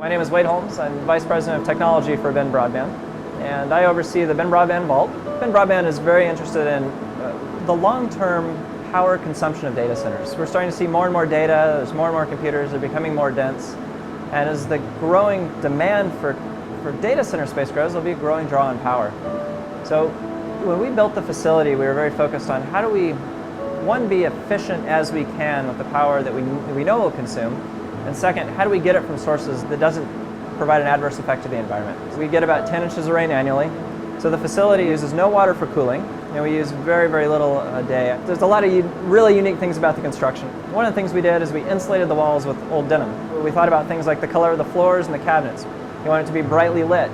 My name is Wade Holmes. I'm Vice President of Technology for Broadband, and I oversee the Broadband Vault. Broadband is very interested in the long-term power consumption of data centers. We're starting to see more and more data, there's more and more computers, they're becoming more dense, and as the growing demand for data center space grows, there'll be a growing draw on power. So when we built the facility, we were very focused on how do we, one, be efficient as we can with the power that we know we'll consume, and second, how do we get it from sources that doesn't provide an adverse effect to the environment? We get about 10 inches of rain annually, so the facility uses no water for cooling, and we use very, very little a day. There's a lot of really unique things about the construction. One of the things we did is we insulated the walls with old denim. We thought about things like the color of the floors and the cabinets. You want it to be brightly lit.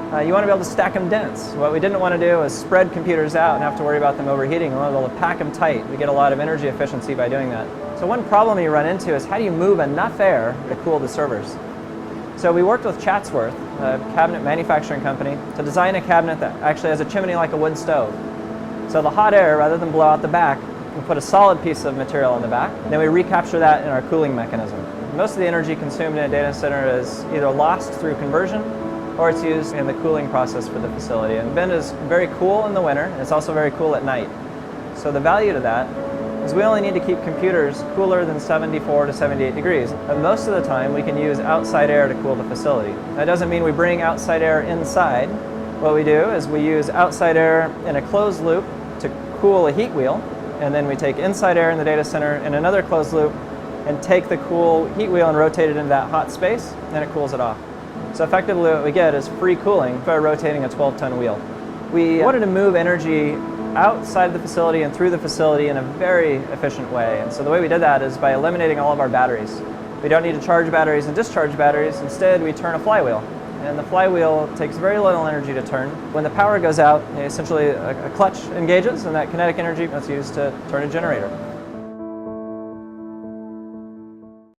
You want to be able to stack them dense. What we didn't want to do is spread computers out and have to worry about them overheating. We want to be able to pack them tight. We get a lot of energy efficiency by doing that. So one problem you run into is how do you move enough air to cool the servers? So we worked with Chatsworth, a cabinet manufacturing company, to design a cabinet that actually has a chimney like a wood stove. So the hot air, rather than blow out the back, we put a solid piece of material in the back, and then we recapture that in our cooling mechanism. Most of the energy consumed in a data center is either lost through conversion or it's used in the cooling process for the facility. And Bend is very cool in the winter, and it's also very cool at night. So the value to that is we only need to keep computers cooler than 74 to 78 degrees. And most of the time we can use outside air to cool the facility. That doesn't mean we bring outside air inside. What we do is we use outside air in a closed loop to cool a heat wheel, and then we take inside air in the data center in another closed loop and take the cool heat wheel and rotate it into that hot space, and it cools it off. So effectively what we get is free cooling by rotating a 12-ton wheel. We wanted to move energy outside the facility and through the facility in a very efficient way. And so the way we did that is by eliminating all of our batteries. We don't need to charge batteries and discharge batteries. Instead, we turn a flywheel. And the flywheel takes very little energy to turn. When the power goes out, essentially a clutch engages, and that kinetic energy is used to turn a generator.